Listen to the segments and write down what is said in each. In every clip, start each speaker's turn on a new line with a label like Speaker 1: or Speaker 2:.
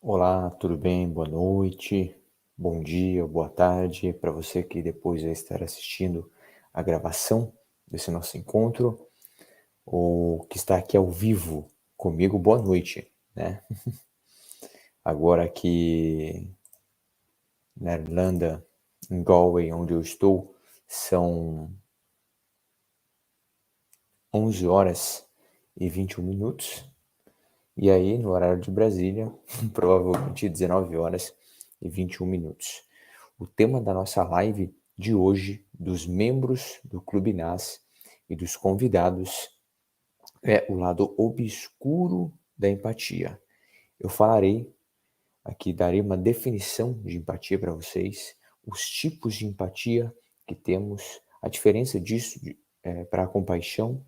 Speaker 1: Olá, tudo bem? Boa noite, bom dia, boa tarde para você que depois vai estar assistindo a gravação desse nosso encontro, ou que está aqui ao vivo comigo, boa noite, né? Agora aqui na Irlanda, em Galway, onde eu estou, são 11 horas e 21 minutos, e aí no horário de Brasília, provavelmente 19 horas e 21 minutos. O tema da nossa live de hoje, dos membros do Clube NAS e dos convidados, é o lado obscuro da empatia. Eu falarei aqui, darei uma definição de empatia para vocês, os tipos de empatia que temos, a diferença disso para a compaixão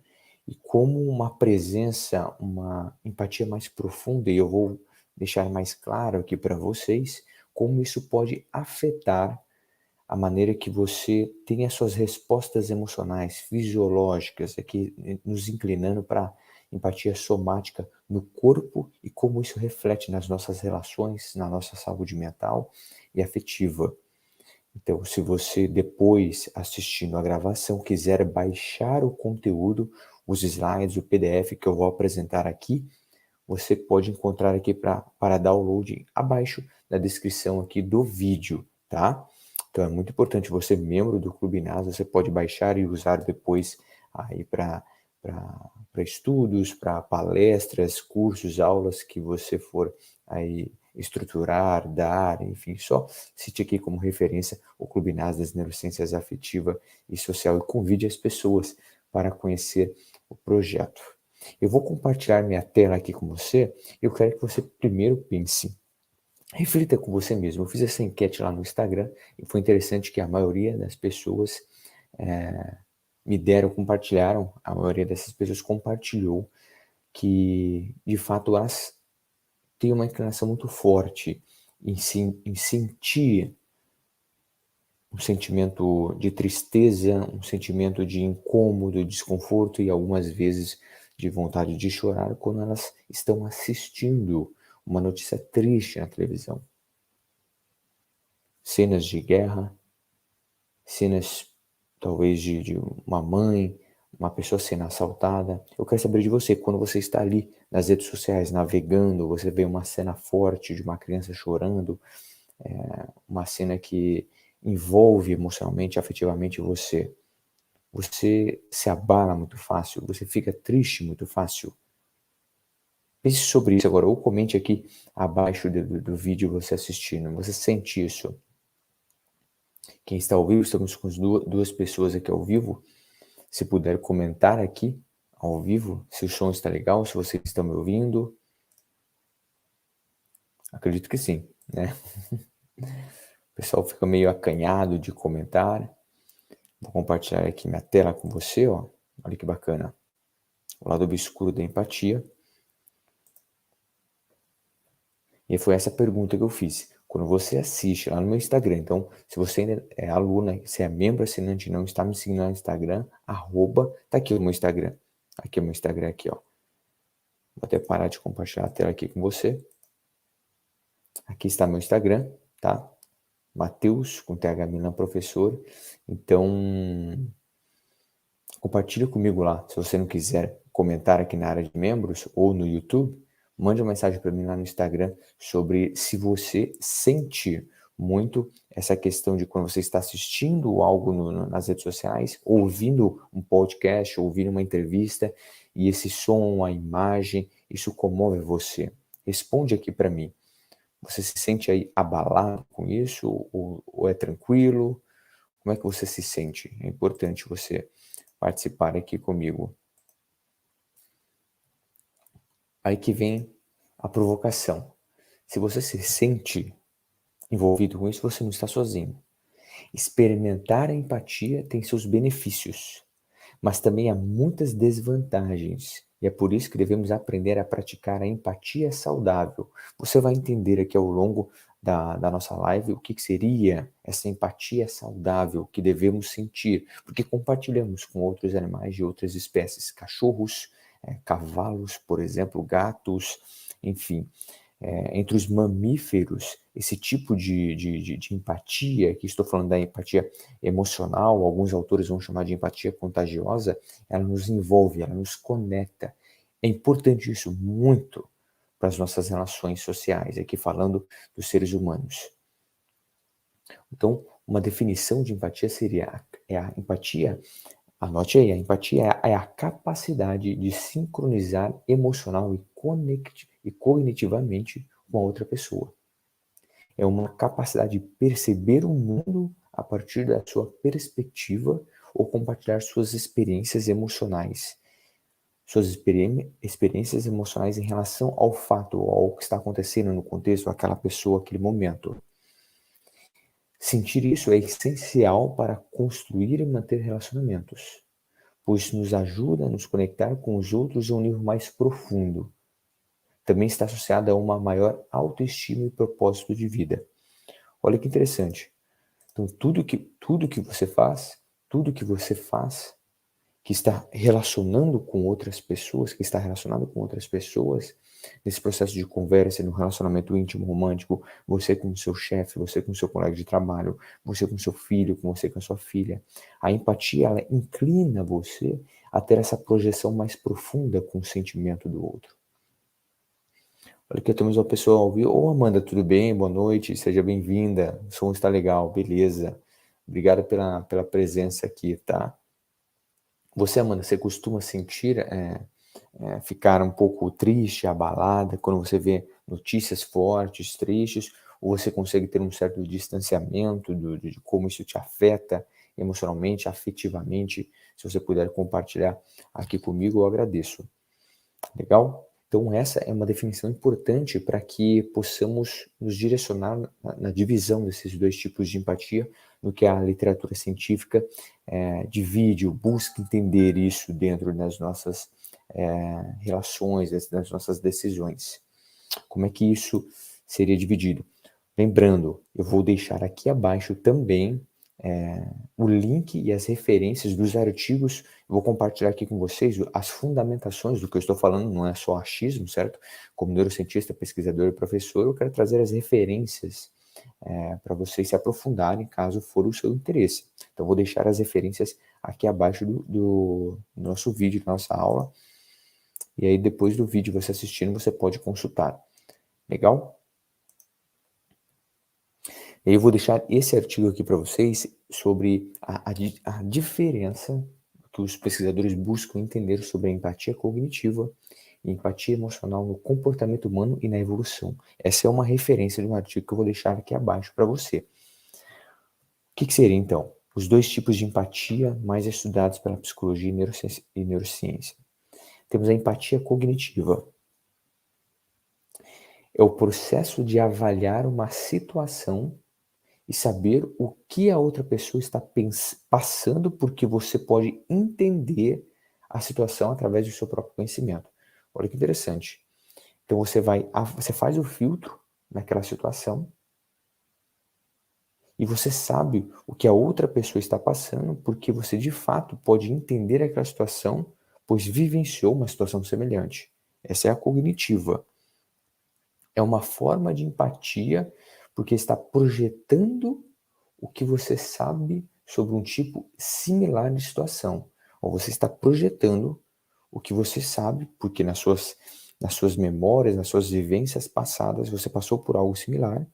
Speaker 1: e como uma presença, uma empatia mais profunda, e eu vou deixar mais claro aqui para vocês como isso pode afetar a maneira que você tem as suas respostas emocionais, fisiológicas, aqui nos inclinando para empatia somática no corpo e como isso reflete nas nossas relações, na nossa saúde mental e afetiva. Então, se você depois, assistindo a gravação, quiser baixar o conteúdo, os slides, o PDF que eu vou apresentar aqui, você pode encontrar aqui para download abaixo na descrição aqui do vídeo, tá? Então é muito importante você, membro do Clube NAS, você pode baixar e usar depois aí para estudos, para palestras, cursos, aulas que você for aí estruturar, dar, enfim, só cite aqui como referência o Clube NAS das Neurociências Afetiva e Social e convide as pessoas para conhecer o projeto. Eu vou compartilhar minha tela aqui com você e eu quero que você primeiro pense, reflita com você mesmo. Eu fiz essa enquete lá no Instagram e foi interessante que a maioria das pessoas compartilharam, a maioria dessas pessoas compartilhou que, de fato, elas têm uma inclinação muito forte em sentir um sentimento de tristeza, um sentimento de incômodo, desconforto e algumas vezes de vontade de chorar quando elas estão assistindo uma notícia triste na televisão. Cenas de guerra, cenas talvez de uma mãe, uma pessoa sendo assaltada. Eu quero saber de você, quando você está ali nas redes sociais navegando, você vê uma cena forte de uma criança chorando, uma cena que envolve emocionalmente, afetivamente você. Você se abala muito fácil, você fica triste muito fácil. Pense sobre isso agora, ou comente aqui abaixo do vídeo você assistindo. Você sente isso? Quem está ao vivo, estamos com duas pessoas aqui ao vivo. Se puder comentar aqui ao vivo, se o som está legal, se vocês estão me ouvindo. Acredito que sim, né? O pessoal fica meio acanhado de comentar. Vou compartilhar aqui minha tela com você, ó. Olha que bacana. O lado obscuro da empatia. E foi essa pergunta que eu fiz. Quando você assiste lá no meu Instagram, então, se você ainda é aluna, se é membro assinante e não está me seguindo no Instagram, tá aqui o meu Instagram. Aqui é o meu Instagram, aqui, ó. Vou até parar de compartilhar a tela aqui com você. Aqui está meu Instagram, tá? Mateus, com TH Milan Professor. Então, compartilhe comigo lá. Se você não quiser comentar aqui na área de membros ou no YouTube, mande uma mensagem para mim lá no Instagram sobre se você sentir muito essa questão de quando você está assistindo algo nas redes sociais, ouvindo um podcast, ouvindo uma entrevista, e esse som, a imagem, isso comove você. Responde aqui para mim. Você se sente aí abalado com isso ou é tranquilo? Como é que você se sente? É importante você participar aqui comigo. Aí que vem a provocação. Se você se sente envolvido com isso, você não está sozinho. Experimentar a empatia tem seus benefícios, mas também há muitas desvantagens. E é por isso que devemos aprender a praticar a empatia saudável. Você vai entender aqui ao longo da nossa live o que seria essa empatia saudável que devemos sentir, porque compartilhamos com outros animais de outras espécies, cachorros, cavalos, por exemplo, gatos, enfim. entre os mamíferos, esse tipo de empatia, que estou falando da empatia emocional, alguns autores vão chamar de empatia contagiosa, ela nos envolve, ela nos conecta. É importante isso muito para as nossas relações sociais, aqui falando dos seres humanos. Então, uma definição de empatia seria a empatia, anote aí, a empatia é a capacidade de sincronizar emocional e cognitivamente com a outra pessoa. É uma capacidade de perceber o mundo a partir da sua perspectiva ou compartilhar suas experiências emocionais. Suas experiências emocionais em relação ao fato, ao que está acontecendo no contexto, aquela pessoa, aquele momento. Sentir isso é essencial para construir e manter relacionamentos, pois nos ajuda a nos conectar com os outros a um nível mais profundo. Também está associado a uma maior autoestima e propósito de vida. Olha que interessante. Então, tudo que você faz, que está relacionando com outras pessoas, que está relacionado com outras pessoas, nesse processo de conversa, no relacionamento íntimo, romântico, você com o seu chefe, você com o seu colega de trabalho, você com o seu filho, com você com a sua filha. A empatia, ela inclina você a ter essa projeção mais profunda com o sentimento do outro. Olha que temos uma pessoa ao vivo. Ô, Amanda, tudo bem? Boa noite, seja bem-vinda. O som está legal, beleza. Obrigado pela presença aqui, tá? Você, Amanda, você costuma sentir, ficar um pouco triste, abalada, quando você vê notícias fortes, tristes, ou você consegue ter um certo distanciamento de como isso te afeta emocionalmente, afetivamente? Se você puder compartilhar aqui comigo, eu agradeço. Legal? Então, essa é uma definição importante para que possamos nos direcionar na divisão desses dois tipos de empatia, no que a literatura científica divide, busca entender isso dentro das nossas relações, das nossas decisões. Como é que isso seria dividido? Lembrando, eu vou deixar aqui abaixo também o link e as referências dos artigos. Eu vou compartilhar aqui com vocês as fundamentações do que eu estou falando, não é só achismo, certo? Como neurocientista, pesquisador e professor, eu quero trazer as referências para vocês se aprofundarem, caso for o seu interesse. Então, eu vou deixar as referências aqui abaixo do nosso vídeo, da nossa aula. E aí, depois do vídeo, você assistindo, você pode consultar. Legal? E aí eu vou deixar esse artigo aqui para vocês sobre a diferença que os pesquisadores buscam entender sobre a empatia cognitiva e empatia emocional no comportamento humano e na evolução. Essa é uma referência de um artigo que eu vou deixar aqui abaixo para você. O que seria, então, os dois tipos de empatia mais estudados pela psicologia e neurociência? Temos a empatia cognitiva. É o processo de avaliar uma situação e saber o que a outra pessoa está passando, porque você pode entender a situação através do seu próprio conhecimento. Olha que interessante. Então você faz o filtro naquela situação e você sabe o que a outra pessoa está passando, porque você de fato pode entender aquela situação, pois vivenciou uma situação semelhante. Essa é a cognitiva. É uma forma de empatia, porque está projetando o que você sabe sobre um tipo similar de situação. Ou você está projetando o que você sabe, porque nas suas memórias, nas suas vivências passadas, você passou por algo similar.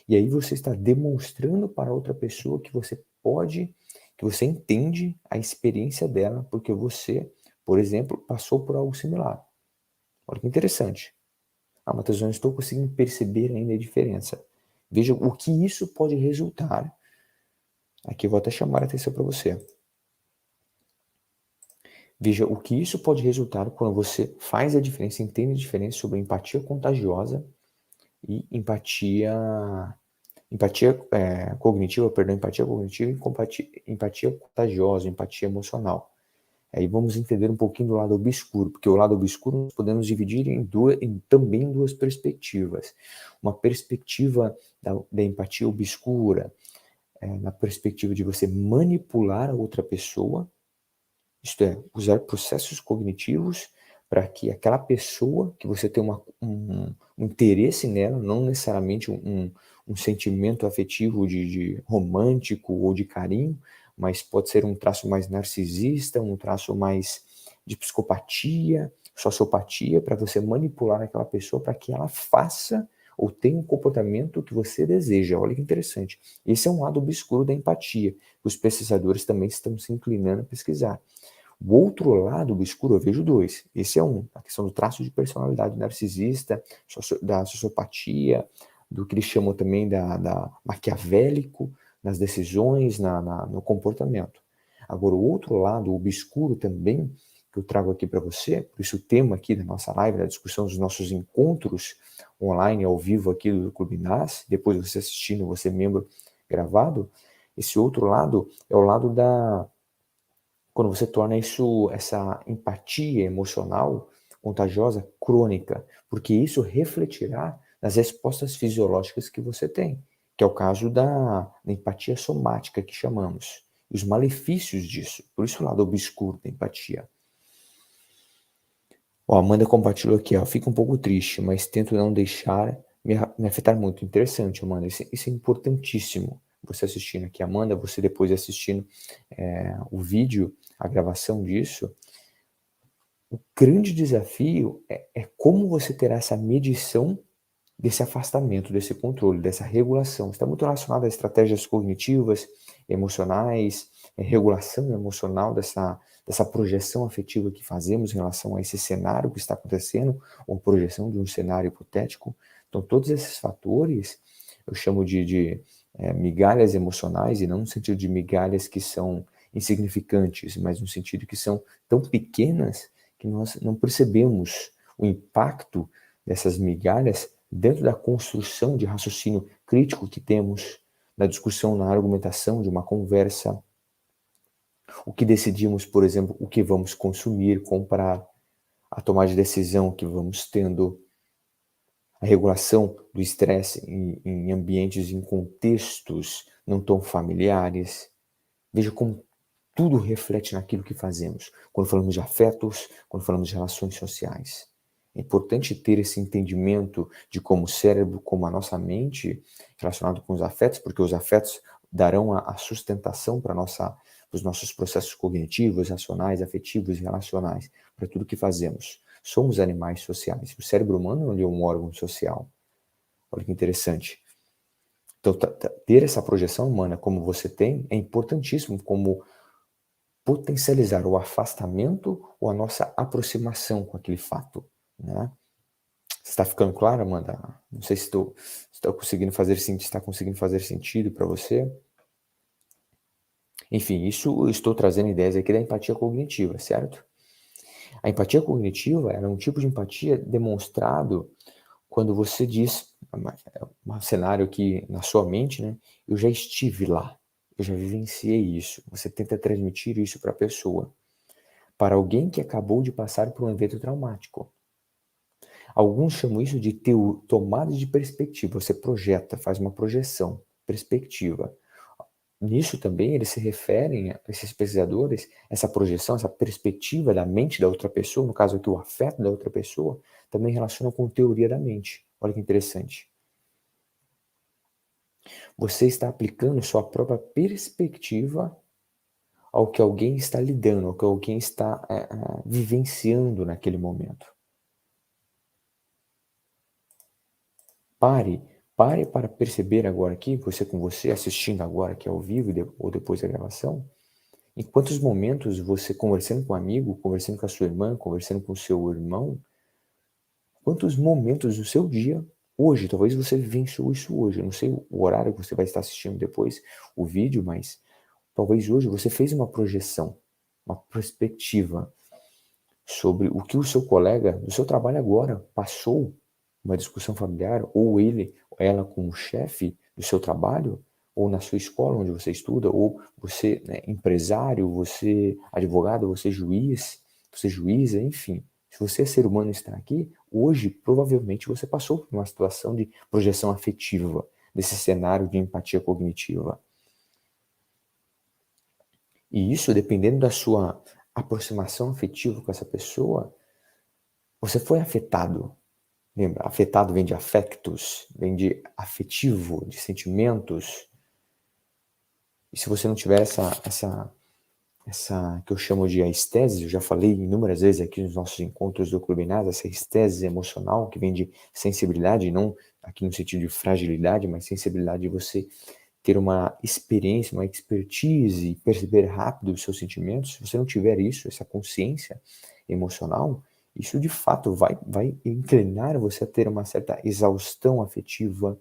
Speaker 1: E aí você está demonstrando para outra pessoa que você entende a experiência dela, porque você, por exemplo, passou por algo similar. Olha que interessante. Matheus, eu não estou conseguindo perceber ainda a diferença. Veja o que isso pode resultar. Aqui eu vou até chamar a atenção para você. Veja o que isso pode resultar quando você faz a diferença, entende a diferença sobre empatia contagiosa e empatia cognitiva e empatia contagiosa, empatia emocional. Aí vamos entender um pouquinho do lado obscuro, porque o lado obscuro nós podemos dividir também em duas perspectivas. Uma perspectiva da empatia obscura, na perspectiva de você manipular a outra pessoa, isto é, usar processos cognitivos para que aquela pessoa que você tem um interesse nela, não necessariamente um sentimento afetivo de romântico ou de carinho, mas pode ser um traço mais narcisista, um traço mais de psicopatia, sociopatia, para você manipular aquela pessoa para que ela faça ou tenha um comportamento que você deseja. Olha que interessante. Esse é um lado obscuro da empatia. Os pesquisadores também estão se inclinando a pesquisar. O outro lado obscuro, eu vejo dois. Esse é um, a questão do traço de personalidade narcisista, da sociopatia, do que eles chamam também da maquiavélico, nas decisões, no comportamento. Agora, o outro lado obscuro também, que eu trago aqui para você, por isso o tema aqui da nossa live, da discussão dos nossos encontros online, ao vivo aqui do Clube NAS, depois você assistindo, você membro gravado, esse outro lado é o lado quando você torna essa empatia emocional contagiosa crônica, porque isso refletirá nas respostas fisiológicas que você tem, que é o caso da empatia somática que chamamos, e os malefícios disso, por isso o lado obscuro da empatia. Ó, a Amanda compartilhou aqui, ó, fica um pouco triste, mas tento não deixar me afetar muito. Interessante, Amanda, isso é importantíssimo. Você assistindo aqui, Amanda, você depois assistindo o vídeo, a gravação disso, o grande desafio é como você terá essa medição desse afastamento, desse controle, dessa regulação. Está muito relacionado a estratégias cognitivas, emocionais, regulação emocional dessa projeção afetiva que fazemos em relação a esse cenário que está acontecendo, ou projeção de um cenário hipotético. Então, todos esses fatores, eu chamo de migalhas emocionais, e não no sentido de migalhas que são insignificantes, mas no sentido que são tão pequenas que nós não percebemos o impacto dessas migalhas dentro da construção de raciocínio crítico que temos, na discussão, na argumentação de uma conversa, o que decidimos, por exemplo, o que vamos consumir, comprar, a tomada de decisão que vamos tendo, a regulação do estresse em ambientes, em contextos não tão familiares. Veja como tudo reflete naquilo que fazemos, quando falamos de afetos, quando falamos de relações sociais. É importante ter esse entendimento de como o cérebro, como a nossa mente, relacionado com os afetos, porque os afetos darão a sustentação para os nossos processos cognitivos, racionais, afetivos e relacionais, para tudo que fazemos. Somos animais sociais. O cérebro humano é um órgão social. Olha que interessante. Então, ter essa projeção humana como você tem é importantíssimo como potencializar o afastamento ou a nossa aproximação com aquele fato, né? Está ficando claro, Amanda? Não sei se está conseguindo fazer sentido, está conseguindo fazer sentido para você. Enfim, isso eu estou trazendo ideias aqui da empatia cognitiva, certo? A empatia cognitiva é um tipo de empatia demonstrado quando você diz, um cenário aqui na sua mente, né? Eu já estive lá, eu já vivenciei isso. Você tenta transmitir isso para a pessoa, para alguém que acabou de passar por um evento traumático. Alguns chamam isso de tomada de perspectiva. Você projeta, faz uma projeção, perspectiva. Nisso também eles se referem, esses pesquisadores, essa projeção, essa perspectiva da mente da outra pessoa, no caso aqui o afeto da outra pessoa, também relaciona com teoria da mente. Olha que interessante. Você está aplicando sua própria perspectiva ao que alguém está lidando, ao que alguém está vivenciando naquele momento. Pare para perceber agora aqui, você com você, assistindo agora aqui ao vivo ou depois da gravação, em quantos momentos você conversando com um amigo, conversando com a sua irmã, conversando com o seu irmão, quantos momentos do seu dia, hoje, talvez você vivenciou isso hoje, eu não sei o horário que você vai estar assistindo depois o vídeo, mas talvez hoje você fez uma projeção, uma perspectiva sobre o que o seu colega do seu trabalho agora passou, uma discussão familiar, ou ele, ela com o chefe do seu trabalho, ou na sua escola onde você estuda, ou você, né, empresário, você advogado, você juiz, você juíza, enfim. Se você é ser humano e está aqui, hoje provavelmente você passou por uma situação de projeção afetiva, desse cenário de empatia cognitiva. E isso, dependendo da sua aproximação afetiva com essa pessoa, você foi afetado. Lembra, afetado vem de affectus, vem de afetivo, de sentimentos. E se você não tiver essa que eu chamo de estese, eu já falei inúmeras vezes aqui nos nossos encontros do Clube Nada, essa estese emocional que vem de sensibilidade, não aqui no sentido de fragilidade, mas sensibilidade de você ter uma experiência, uma expertise e perceber rápido os seus sentimentos. Se você não tiver isso, essa consciência emocional, isso de fato vai inclinar você a ter uma certa exaustão afetiva,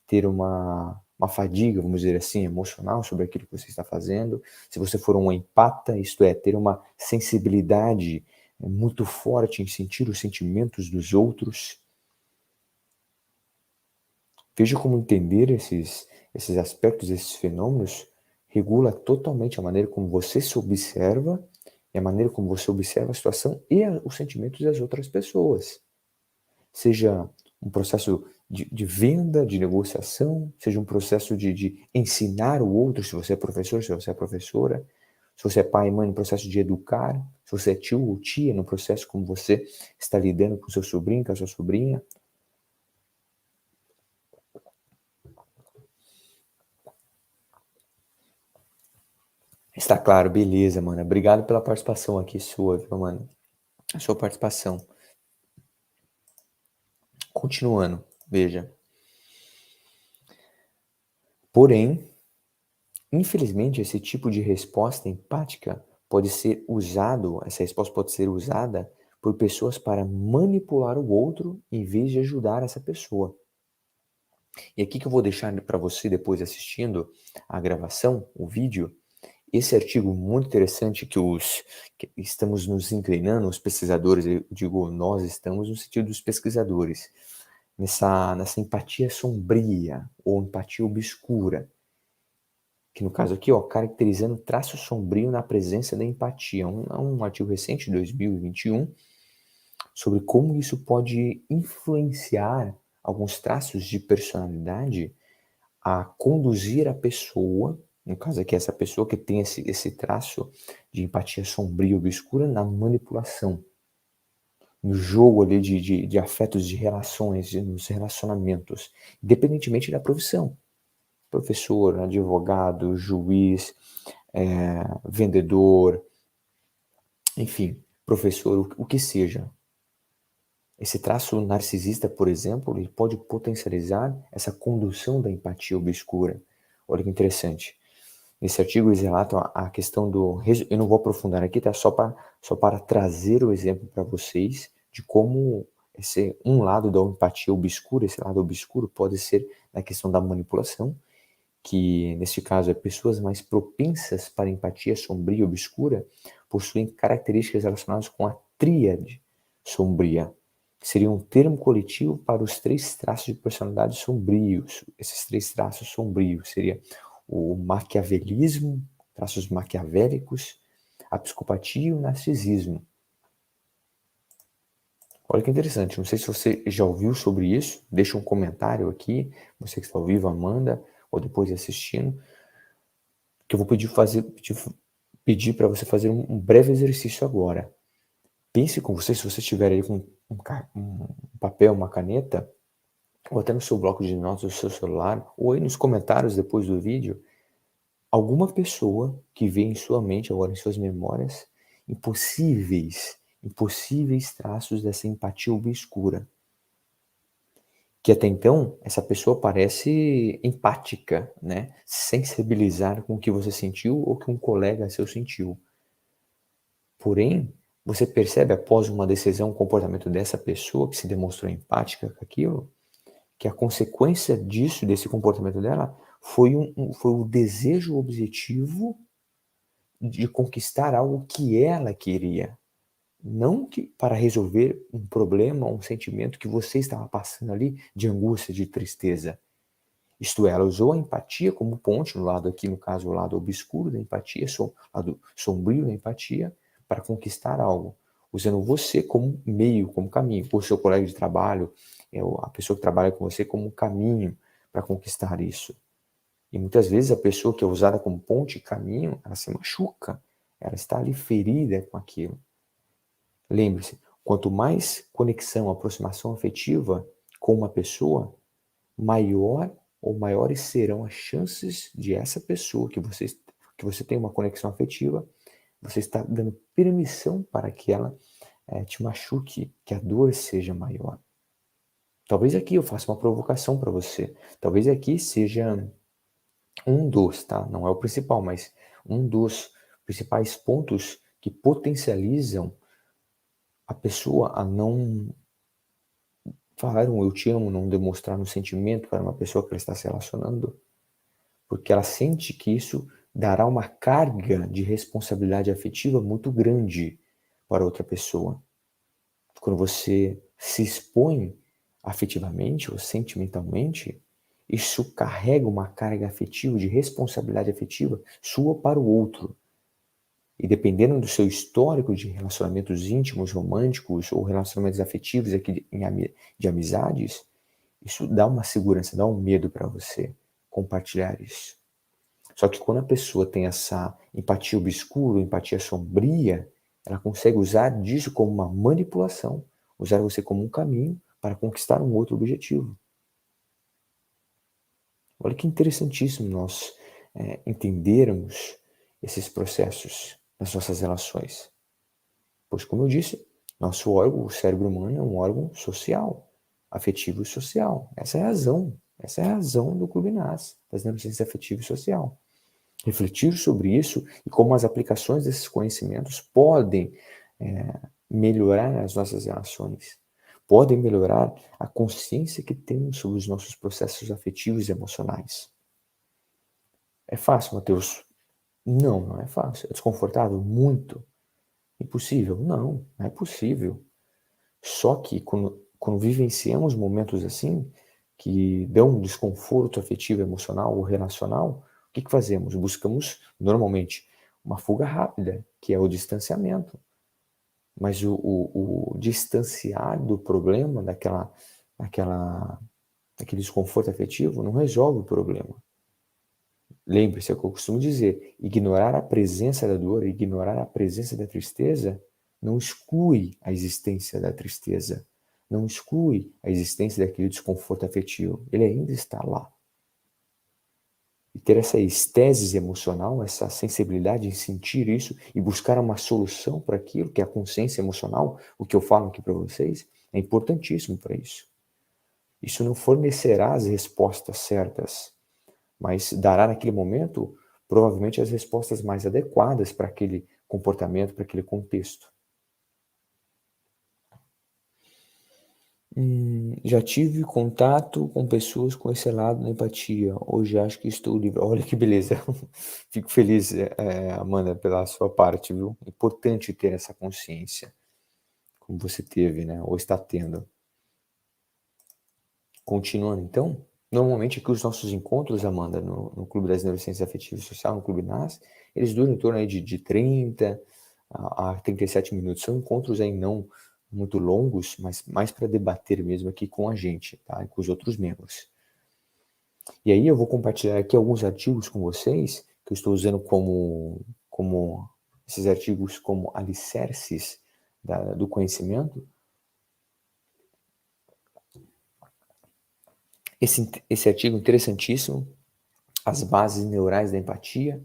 Speaker 1: ter uma fadiga, vamos dizer assim, emocional sobre aquilo que você está fazendo. Se você for um empata, isto é, ter uma sensibilidade muito forte em sentir os sentimentos dos outros. Veja como entender esses aspectos, esses fenômenos, regula totalmente a maneira como você se observa e a maneira como você observa a situação e os sentimentos das outras pessoas. Seja um processo de venda, de negociação, seja um processo de ensinar o outro, se você é professor, se você é professora, se você é pai e mãe, no processo de educar, se você é tio ou tia, no processo como você está lidando com o seu sobrinho, com a sua sobrinha. Está claro, beleza, mano. Obrigado pela participação aqui sua, viu, mano? A sua participação. Continuando, veja. Porém, infelizmente, esse tipo de resposta empática pode ser usado, essa resposta pode ser usada por pessoas para manipular o outro em vez de ajudar essa pessoa. E aqui que eu vou deixar para você depois assistindo a gravação, o vídeo, esse artigo muito interessante que estamos nos inclinando, os pesquisadores, eu digo nós estamos no sentido dos pesquisadores, nessa empatia sombria ou empatia obscura, que no caso aqui, ó, caracterizando traço sombrio na presença da empatia. Um artigo recente, de 2021, sobre como isso pode influenciar alguns traços de personalidade a conduzir a pessoa, no caso aqui essa pessoa que tem esse traço de empatia sombria e obscura na manipulação, no jogo ali de afetos, de relações, nos relacionamentos, independentemente da profissão. Professor, advogado, juiz, vendedor, enfim, professor, o que seja. Esse traço narcisista, por exemplo, ele pode potencializar essa condução da empatia obscura. Olha que interessante. Nesse artigo eles relatam a questão do... Eu não vou aprofundar aqui, tá? Só para trazer o exemplo para vocês de como esse um lado da empatia obscura, esse lado obscuro pode ser na questão da manipulação, que neste caso é pessoas mais propensas para empatia sombria e obscura, possuem características relacionadas com a tríade sombria, que seria um termo coletivo para os três traços de personalidade sombrios. Esses três traços sombrios seria o maquiavelismo, traços maquiavélicos, a psicopatia e o narcisismo. Olha que interessante, não sei se você já ouviu sobre isso, deixa um comentário aqui, você que está ao vivo, Amanda, ou depois assistindo, que eu vou pedir para você fazer um breve exercício agora. Pense com você, se você estiver aí com um papel, uma caneta, ou até no seu bloco de notas do seu celular, ou aí nos comentários depois do vídeo, alguma pessoa que vê em sua mente, agora em suas memórias, impossíveis traços dessa empatia obscura. Que até então, essa pessoa parece empática, né? Sensibilizar com o que você sentiu ou que um colega seu sentiu. Porém, você percebe após uma decisão, um comportamento dessa pessoa que se demonstrou empática com aquilo, que a consequência disso, desse comportamento dela, foi o desejo objetivo de conquistar algo que ela queria. Não que para resolver um problema, um sentimento que você estava passando ali de angústia, de tristeza. Isto é, ela usou a empatia como ponte, no lado aqui, no caso, o lado obscuro da empatia, o lado sombrio da empatia, para conquistar algo, usando você como meio, como caminho, o seu colega de trabalho, a pessoa que trabalha com você como um caminho para conquistar isso. E muitas vezes a pessoa que é usada como ponte e caminho, ela se machuca, ela está ali ferida com aquilo. Lembre-se, Quanto mais conexão, aproximação afetiva com uma pessoa, maiores serão as chances de essa pessoa que você tem uma conexão afetiva, você está dando permissão para que ela te machuque, que a dor seja maior. Talvez aqui eu faça uma provocação para você. Talvez aqui seja um dos, tá? Não é o principal, mas um dos principais pontos que potencializam a pessoa a não falar um eu te amo, não demonstrar um sentimento para uma pessoa que ela está se relacionando, porque ela sente que isso dará uma carga de responsabilidade afetiva muito grande para outra pessoa. Quando você se expõe afetivamente ou sentimentalmente, isso carrega uma carga afetiva, de responsabilidade afetiva sua para o outro. E dependendo do seu histórico de relacionamentos íntimos, românticos ou relacionamentos afetivos aqui de amizades, isso dá uma segurança, dá um medo para você compartilhar isso. Só que quando a pessoa tem essa empatia obscura, empatia sombria, ela consegue usar disso como uma manipulação, usar você como um caminho para conquistar um outro objetivo. Olha que interessantíssimo nós entendermos esses processos nas nossas relações. Pois, como eu disse, nosso órgão, o cérebro humano, é um órgão social, afetivo e social. Essa é a razão do Clube NAS, das neurociências afetiva e social. Refletir sobre isso e como as aplicações desses conhecimentos podem melhorar as nossas relações, podem melhorar a consciência que temos sobre os nossos processos afetivos e emocionais. É fácil, Matheus? Não, não é fácil. É desconfortável? Muito. Impossível? Não, não é possível. Só que quando vivenciamos momentos assim, que dão um desconforto afetivo, emocional ou relacional, o que fazemos? Buscamos, normalmente, uma fuga rápida, que é o distanciamento. Mas o distanciar do problema, daquele desconforto afetivo, não resolve o problema. Lembre-se, é o que eu costumo dizer, ignorar a presença da dor, ignorar a presença da tristeza, não exclui a existência da tristeza, não exclui a existência daquele desconforto afetivo, ele ainda está lá. E ter essa estesis emocional, essa sensibilidade em sentir isso e buscar uma solução para aquilo, que é a consciência emocional, o que eu falo aqui para vocês, é importantíssimo para isso. Isso não fornecerá as respostas certas, mas dará naquele momento, provavelmente, as respostas mais adequadas para aquele comportamento, para aquele contexto. Já tive contato com pessoas com esse lado da empatia. Hoje acho que estou livre. Olha que beleza. Fico feliz, Amanda, pela sua parte, viu? Importante ter essa consciência, como você teve, né? Ou está tendo. Continuando, então, normalmente aqui os nossos encontros, Amanda, no Clube das Neurociências Afetivas e Social, no Clube NAS, eles duram em torno aí de 30 a 37 minutos. São encontros aí não muito longos, mas mais para debater mesmo aqui com a gente, tá? E com os outros membros. E aí eu vou compartilhar aqui alguns artigos com vocês, que eu estou usando como esses artigos como alicerces do conhecimento. Esse artigo interessantíssimo, As Bases Neurais da Empatia.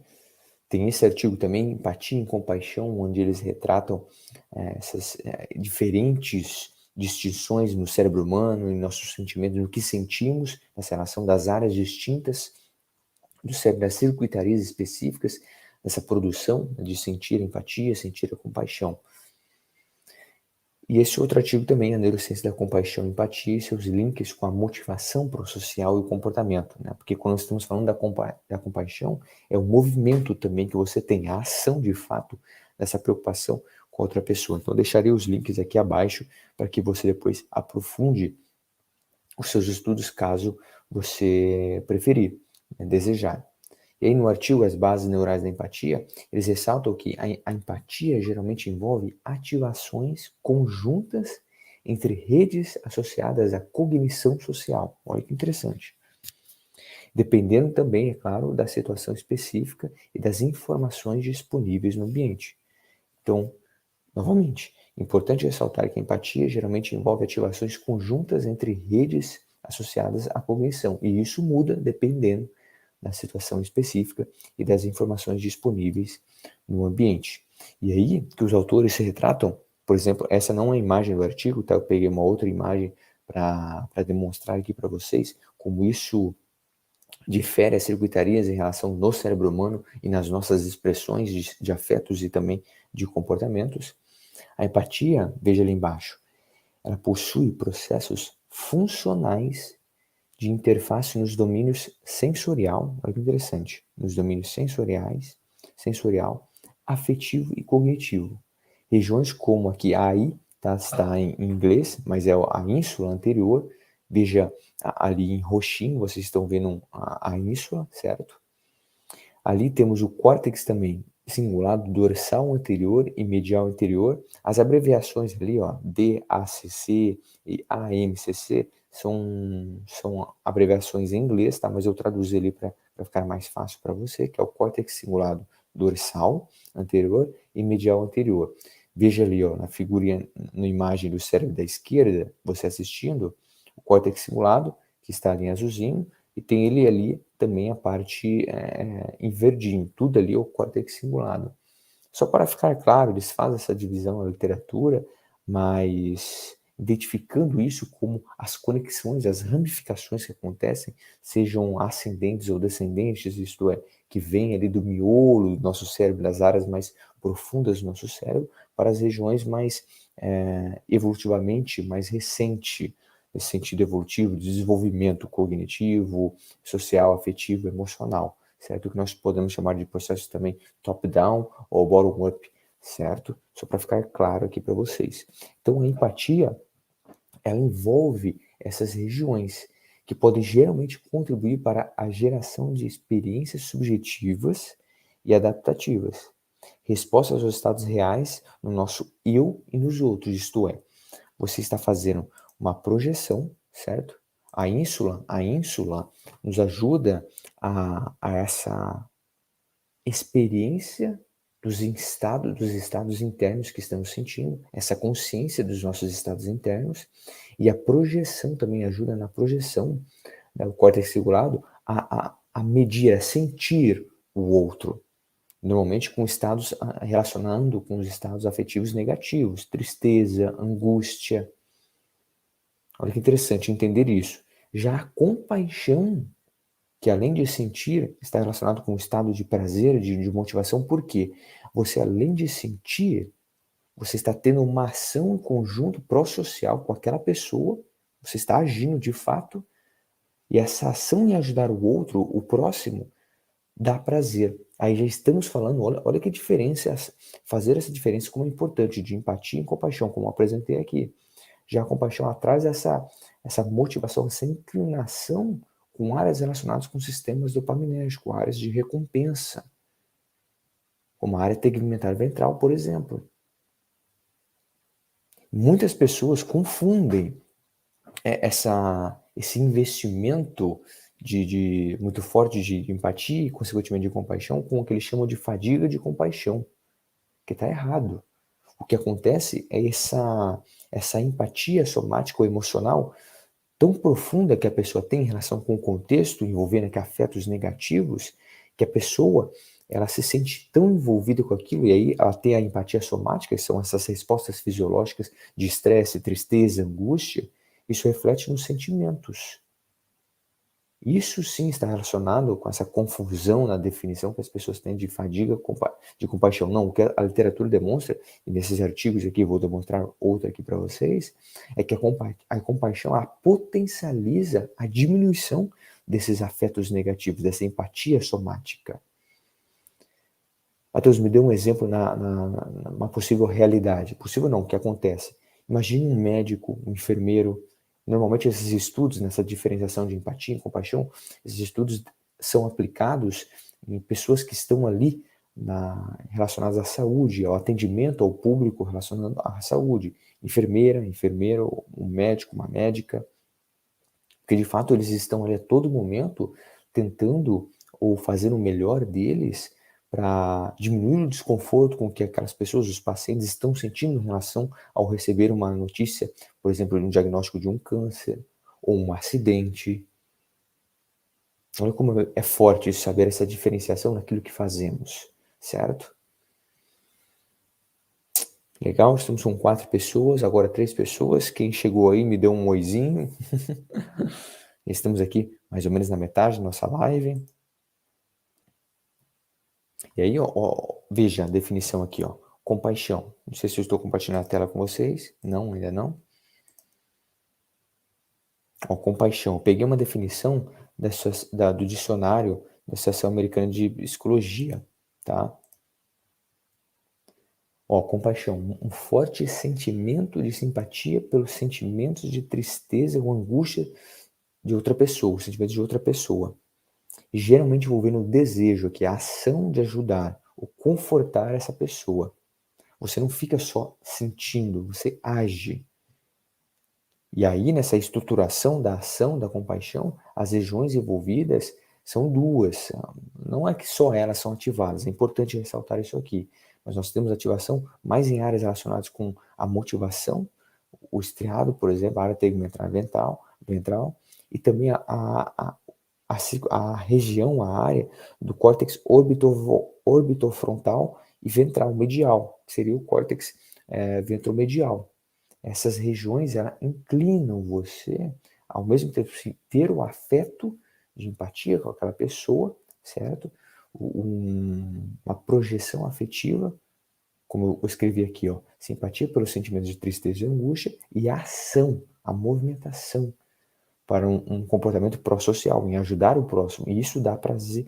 Speaker 1: Tem esse artigo também, Empatia e Compaixão, onde eles retratam essas diferentes distinções no cérebro humano, em nossos sentimentos, no que sentimos, nessa relação das áreas distintas do cérebro, das circuitarias específicas, dessa produção de sentir a empatia, sentir a compaixão. E esse outro artigo também, a neurociência da compaixão e empatia, e seus links com a motivação prosocial e o comportamento, né? Porque quando nós estamos falando da compaixão, é o movimento também que você tem, a ação de fato dessa preocupação com outra pessoa. Então eu deixarei os links aqui abaixo para que você depois aprofunde os seus estudos, caso você preferir, desejar. E aí no artigo As Bases Neurais da Empatia, eles ressaltam que a empatia geralmente envolve ativações conjuntas entre redes associadas à cognição social. Olha que interessante. Dependendo também, é claro, da situação específica e das informações disponíveis no ambiente. Então, novamente, Importante ressaltar que a empatia geralmente envolve ativações conjuntas entre redes associadas à cognição, e isso muda dependendo da situação específica e das informações disponíveis no ambiente. E aí que os autores se retratam, por exemplo, essa não é a imagem do artigo, tá? Eu peguei uma outra imagem para demonstrar aqui para vocês como isso difere as circuitarias em relação no cérebro humano e nas nossas expressões de afetos e também de comportamentos. A empatia, veja ali embaixo, ela possui processos funcionais de interface nos domínios sensorial, olha que interessante, nos domínios sensorial, afetivo e cognitivo. Regiões como aqui a AI, tá, está em inglês, mas é a ínsula anterior, veja ali em roxinho, vocês estão vendo a ínsula, certo? Ali temos o córtex também, cingulado dorsal anterior e medial anterior. As abreviações ali, ó, DACC e AMCC, são abreviações em inglês, tá? Mas eu traduzi ali para ficar mais fácil para você, que é o córtex cingulado dorsal anterior e medial anterior. Veja ali, ó, na figurinha, na imagem do cérebro da esquerda, você assistindo, o córtex cingulado, que está ali em azulzinho, e tem ele ali também a parte em verdinho, tudo ali é o córtex cingulado. Só para ficar claro, eles fazem essa divisão na literatura, mas identificando isso como as conexões, as ramificações que acontecem, sejam ascendentes ou descendentes, isto é, que vêm ali do miolo do nosso cérebro, das áreas mais profundas do nosso cérebro, para as regiões mais evolutivamente mais recentes, nesse sentido evolutivo, de desenvolvimento cognitivo, social, afetivo, emocional, certo? Que nós podemos chamar de processo também top-down ou bottom-up, certo? Só para ficar claro aqui para vocês. Então, a empatia, ela envolve essas regiões que podem geralmente contribuir para a geração de experiências subjetivas e adaptativas, respostas aos estados reais no nosso eu e nos outros, isto é, você está fazendo uma projeção, certo? A ínsula nos ajuda a essa experiência dos estados internos que estamos sentindo, essa consciência dos nossos estados internos, e a projeção também ajuda na projeção, né, o córtex cingulado, a medir, a sentir o outro, normalmente com estados relacionando com os estados afetivos negativos, tristeza, angústia. Olha que interessante entender isso. Já a compaixão, que além de sentir, está relacionado com o estado de prazer, de motivação, porque você, além de sentir, você está tendo uma ação em conjunto pró-social com aquela pessoa, você está agindo de fato, e essa ação em ajudar o outro, o próximo, dá prazer. Aí já estamos falando, olha que diferença, fazer essa diferença como é importante, de empatia e compaixão, como eu apresentei aqui. Já a compaixão traz essa motivação, essa inclinação com áreas relacionadas com sistemas dopaminérgicos, áreas de recompensa, como a área tegmentar ventral, por exemplo. Muitas pessoas confundem esse investimento muito forte de empatia e, consequentemente, de compaixão com o que eles chamam de fadiga de compaixão, que está errado. O que acontece é essa empatia somática ou emocional tão profunda que a pessoa tem em relação com o contexto, envolvendo aqui afetos negativos, que a pessoa ela se sente tão envolvida com aquilo, e aí ela tem a empatia somática, que são essas respostas fisiológicas de estresse, tristeza, angústia, isso reflete nos sentimentos. Isso sim está relacionado com essa confusão na definição que as pessoas têm de fadiga, de compaixão. Não, o que a literatura demonstra, e nesses artigos aqui, vou demonstrar outra aqui para vocês, é que a compaixão ela potencializa a diminuição desses afetos negativos, dessa empatia somática. Matheus, me dê um exemplo numa possível realidade. Possível não, o que acontece? Imagine um médico, um enfermeiro. Normalmente esses estudos, nessa diferenciação de empatia e compaixão, esses estudos são aplicados em pessoas que estão ali relacionadas à saúde, ao atendimento ao público relacionado à saúde. Enfermeira, enfermeiro, um médico, uma médica. Porque de fato eles estão ali a todo momento tentando ou fazendo o melhor deles para diminuir o desconforto com que aquelas pessoas, os pacientes, estão sentindo em relação ao receber uma notícia, por exemplo, um diagnóstico de um câncer ou um acidente. Olha como é forte isso, saber essa diferenciação naquilo que fazemos, certo? Legal, estamos com 4 pessoas, agora 3 pessoas. Quem chegou aí me deu um oizinho. Estamos aqui mais ou menos na metade da nossa live. E aí, veja a definição aqui, compaixão. Não sei se eu estou compartilhando a tela com vocês. Não, ainda não. Compaixão. Eu peguei uma definição do dicionário da Associação Americana de Psicologia, tá? Compaixão. Um forte sentimento de simpatia pelos sentimentos de tristeza ou angústia de outra pessoa, os sentimentos de outra pessoa. Geralmente envolvendo o desejo, que é a ação de ajudar ou confortar essa pessoa. Você não fica só sentindo, você age. E aí, nessa estruturação da ação, da compaixão, as regiões envolvidas são duas. Não é que só elas são ativadas, é importante ressaltar isso aqui. Mas nós temos ativação mais em áreas relacionadas com a motivação, o estriado, por exemplo, a área tegmental ventral, e também a região, a área do córtex orbitofrontal e ventral medial, que seria o córtex ventromedial. Essas regiões, elas inclinam você, ao mesmo tempo, ter o afeto de empatia com aquela pessoa, certo? Uma projeção afetiva, como eu escrevi aqui, simpatia pelos sentimentos de tristeza e angústia, e a ação, a movimentação para um comportamento pró-social, em ajudar o próximo. E isso dá prazer.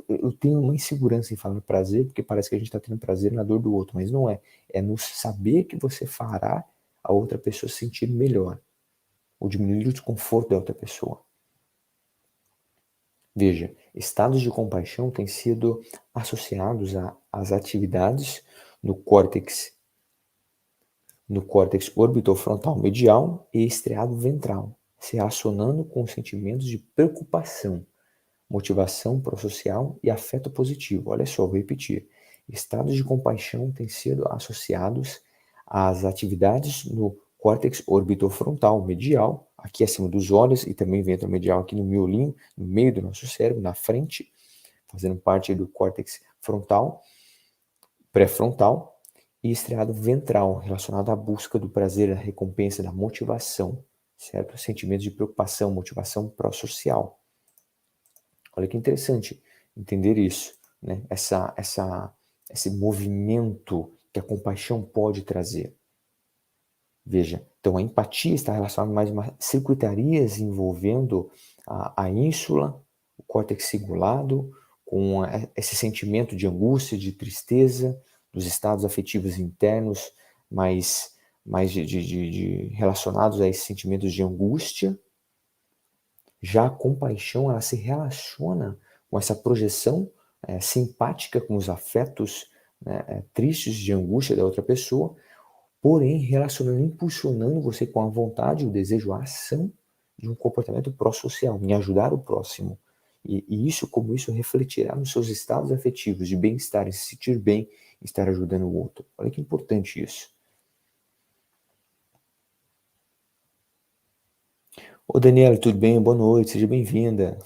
Speaker 1: Eu tenho uma insegurança em falar prazer, porque parece que a gente está tendo prazer na dor do outro, mas não é. É no saber que você fará a outra pessoa se sentir melhor, ou diminuir o desconforto da outra pessoa. Veja, estados de compaixão têm sido associados às atividades no córtex orbitofrontal medial e estriado ventral, se relacionando com sentimentos de preocupação, motivação pró-social e afeto positivo. Olha só, vou repetir. Estados de compaixão têm sido associados às atividades no córtex orbitofrontal medial, aqui acima dos olhos, e também ventromedial aqui no miolinho, no meio do nosso cérebro, na frente, fazendo parte do córtex frontal, pré-frontal, e estriado ventral, relacionado à busca do prazer, da recompensa, da motivação, certo? Sentimentos de preocupação, motivação pró-social. Olha que interessante entender isso, né? Esse movimento que a compaixão pode trazer. Veja, então a empatia está relacionada mais a circuitarias envolvendo a ínsula, o córtex cingulado, com esse sentimento de angústia, de tristeza, dos estados afetivos internos mais relacionados a esses sentimentos de angústia. Já a compaixão, ela se relaciona com essa projeção simpática com os afetos tristes de angústia da outra pessoa, porém relacionando, impulsionando você com a vontade, o desejo, a ação de um comportamento pró-social, em ajudar o próximo. E isso, como isso refletirá nos seus estados afetivos de bem-estar, em se sentir bem, em estar ajudando o outro. Olha que importante isso. Ô Daniela, tudo bem? Boa noite, seja bem-vinda.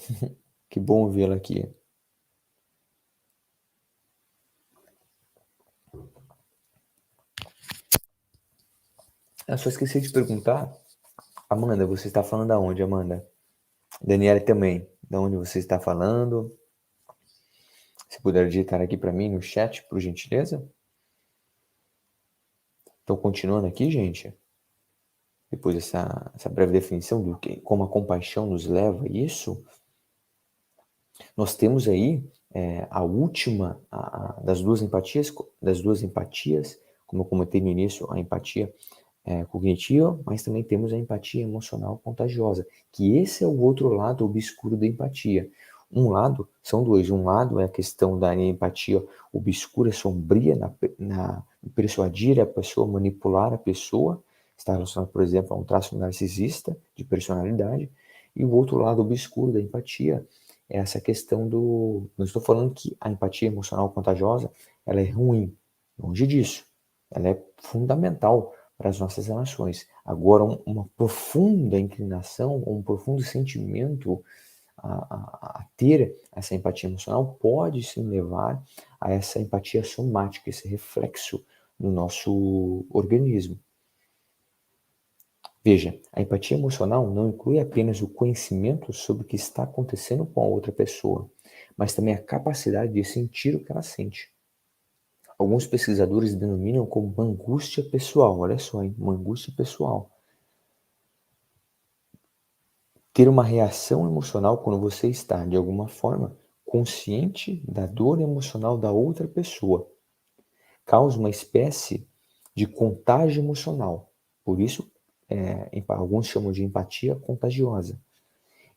Speaker 1: Que bom vê-la aqui. Eu só esqueci de perguntar. Amanda, você está falando aonde, Amanda? Daniela também. De onde você está falando? Se puder digitar aqui para mim no chat, por gentileza. Então, continuando aqui, gente. Depois dessa breve definição do que, como a compaixão nos leva a isso, nós temos aí a última das duas empatias, como eu comentei no início, a empatia cognitiva, mas também temos a empatia emocional contagiosa, que esse é o outro lado obscuro da empatia. São dois, um lado é a questão da empatia obscura, sombria, na persuadir a pessoa, manipular a pessoa, está relacionado, por exemplo, a um traço narcisista de personalidade, e o outro lado obscuro da empatia é essa questão do... Não estou falando que a empatia emocional contagiosa ela é ruim, longe disso. Ela é fundamental para as nossas relações. Agora, uma profunda inclinação, um profundo sentimento a ter essa empatia emocional pode sim levar a essa empatia somática, esse reflexo no nosso organismo. Veja, a empatia emocional não inclui apenas o conhecimento sobre o que está acontecendo com a outra pessoa, mas também a capacidade de sentir o que ela sente. Alguns pesquisadores denominam como uma angústia pessoal, olha só, hein? Uma angústia pessoal. Ter uma reação emocional quando você está, de alguma forma, consciente da dor emocional da outra pessoa. Causa uma espécie de contágio emocional. Por isso, alguns chamam de empatia contagiosa.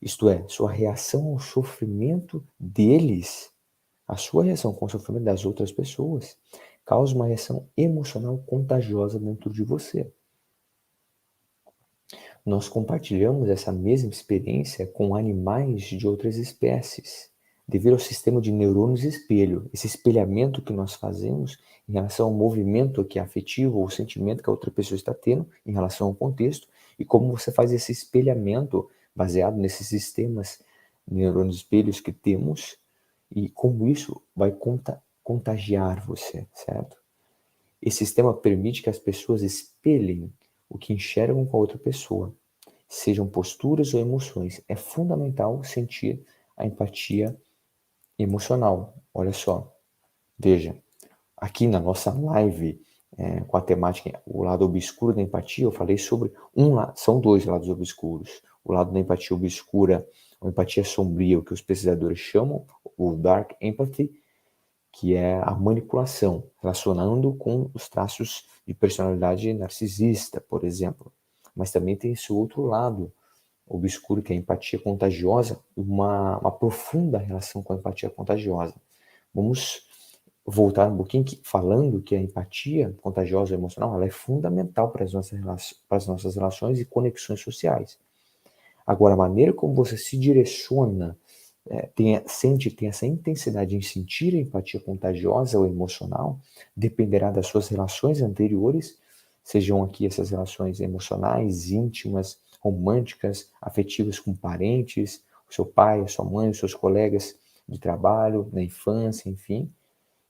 Speaker 1: Isto é, sua reação ao sofrimento deles, a sua reação com o sofrimento das outras pessoas, causa uma reação emocional contagiosa dentro de você. Nós compartilhamos essa mesma experiência com animais de outras espécies, devido ao sistema de neurônios espelho, esse espelhamento que nós fazemos em relação ao movimento que é afetivo ou sentimento que a outra pessoa está tendo em relação ao contexto, e como você faz esse espelhamento baseado nesses sistemas de neurônios espelhos que temos, e como isso vai contagiar você, certo? Esse sistema permite que as pessoas espelhem o que enxergam com a outra pessoa, sejam posturas ou emoções. É fundamental sentir a empatia emocional. Olha só, veja, aqui na nossa live com a temática o lado obscuro da empatia, eu falei sobre são dois lados obscuros. O lado da empatia obscura, ou empatia sombria, o que os pesquisadores chamam, o dark empathy, que é a manipulação, relacionando com os traços de personalidade narcisista, por exemplo. Mas também tem esse outro lado obscuro, que é a empatia contagiosa, uma profunda relação com a empatia contagiosa. Vamos voltar um pouquinho falando que a empatia contagiosa emocional ela é fundamental para as nossas relações e conexões sociais. Agora, a maneira como você se direciona tem essa intensidade em sentir a empatia contagiosa ou emocional, dependerá das suas relações anteriores, sejam aqui essas relações emocionais, íntimas, românticas, afetivas com parentes, o seu pai, a sua mãe, os seus colegas de trabalho, na infância, enfim,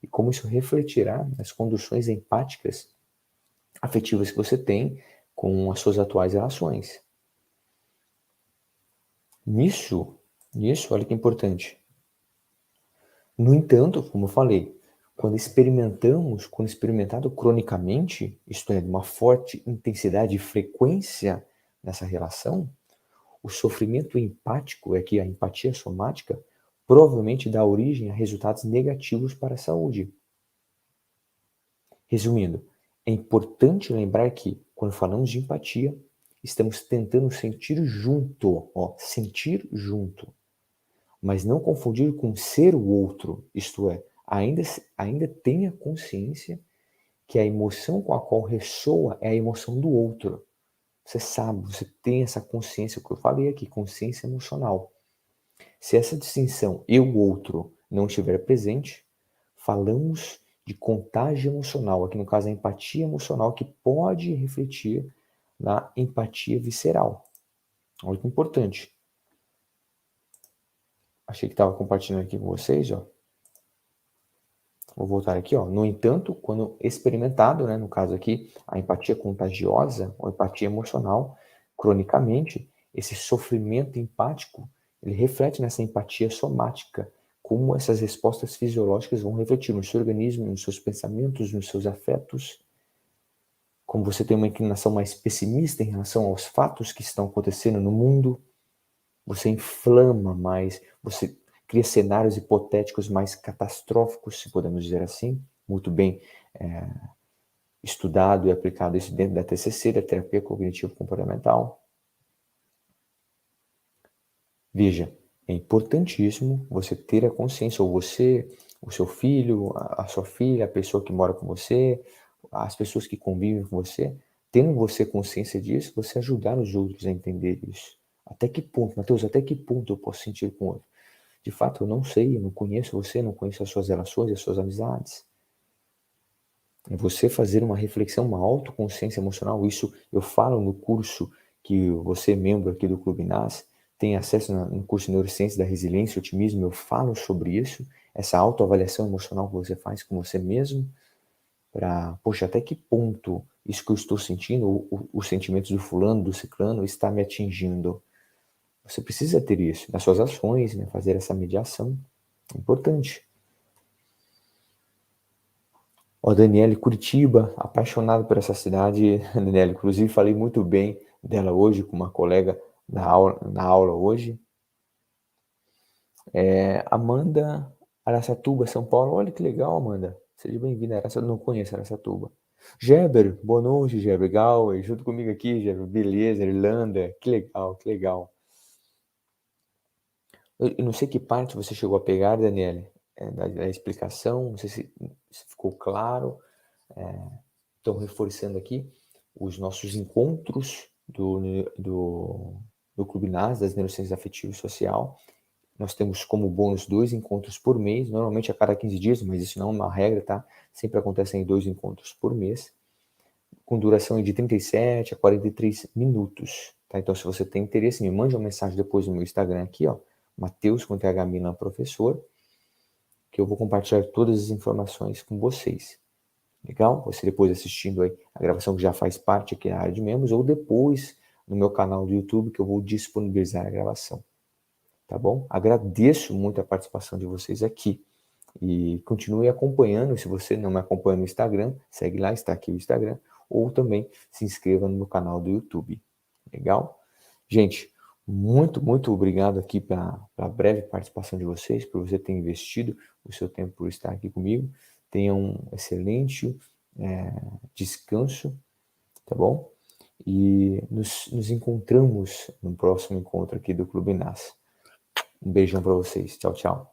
Speaker 1: e como isso refletirá nas conduções empáticas afetivas que você tem com as suas atuais relações. Nisso, olha que importante. No entanto, como eu falei, quando experimentado cronicamente, isto é, de uma forte intensidade e frequência nessa relação, o sofrimento empático, que a empatia somática, provavelmente dá origem a resultados negativos para a saúde. Resumindo, é importante lembrar que, quando falamos de empatia, estamos tentando sentir junto, sentir junto. Mas não confundir com ser o outro, isto é, ainda tenha consciência que a emoção com a qual ressoa é a emoção do outro. Você sabe, você tem essa consciência, o que eu falei aqui, consciência emocional. Se essa distinção eu-outro não estiver presente, falamos de contágio emocional, aqui no caso a empatia emocional, que pode refletir na empatia visceral. Olha que importante. Achei que estava compartilhando aqui com vocês, ó. Vou voltar aqui, ó. No entanto, quando experimentado, no caso aqui, a empatia contagiosa ou empatia emocional, cronicamente, esse sofrimento empático, ele reflete nessa empatia somática, como essas respostas fisiológicas vão refletir no seu organismo, nos seus pensamentos, nos seus afetos. Como você tem uma inclinação mais pessimista em relação aos fatos que estão acontecendo no mundo, você inflama mais, você cria cenários hipotéticos mais catastróficos, se podemos dizer assim, muito bem estudado e aplicado isso dentro da TCC, da terapia cognitivo-comportamental. Veja, é importantíssimo você ter a consciência, ou você, o seu filho, a sua filha, a pessoa que mora com você, as pessoas que convivem com você, tendo você consciência disso, você ajudar os outros a entender isso. Até que ponto, Matheus, até que ponto eu posso sentir com o outro? De fato, eu não sei, eu não conheço você, não conheço as suas relações, as suas amizades. É você fazer uma reflexão, uma autoconsciência emocional. Isso eu falo no curso que você, membro aqui do Clube NAS, tem acesso no curso de Neurociência da Resiliência e Otimismo. Eu falo sobre isso, essa autoavaliação emocional que você faz com você mesmo, para, poxa, até que ponto isso que eu estou sentindo, os sentimentos do fulano, do ciclano, está me atingindo. Você precisa ter isso nas suas ações, né? Fazer essa mediação. É importante. Ó, Daniele, Curitiba, apaixonado por essa cidade. Daniele, inclusive falei muito bem dela hoje com uma colega na aula hoje. Amanda, Araçatuba, São Paulo. Olha que legal, Amanda. Seja bem-vinda. Não conheço Araçatuba. Geber, boa noite, Geber. Gauer, junto comigo aqui, Geber. Beleza, Irlanda. Que legal, que legal. Eu não sei que parte você chegou a pegar, Daniele, da explicação. Não sei se ficou claro. Então, reforçando aqui, os nossos encontros do Clube NAS, das Neurociências Afetivo e Social. Nós temos como bônus 2 encontros por mês, normalmente a cada 15 dias, mas isso não é uma regra, tá? Sempre acontecem 2 encontros por mês, com duração de 37 a 43 minutos, tá? Então, se você tem interesse, me mande uma mensagem depois no meu Instagram aqui, ó, Mateus com TH Milan Professor, que eu vou compartilhar todas as informações com vocês. Legal? Você depois assistindo aí a gravação que já faz parte aqui na área de membros, ou depois no meu canal do YouTube, que eu vou disponibilizar a gravação. Tá bom? Agradeço muito a participação de vocês aqui. E continue acompanhando. Se você não me acompanha no Instagram, segue lá, está aqui o Instagram. Ou também se inscreva no meu canal do YouTube. Legal? Gente, muito, muito obrigado aqui pela breve participação de vocês, por você ter investido o seu tempo por estar aqui comigo. Tenham um excelente descanso, tá bom? E nos encontramos no próximo encontro aqui do Clube NAS. Um beijão para vocês. Tchau, tchau.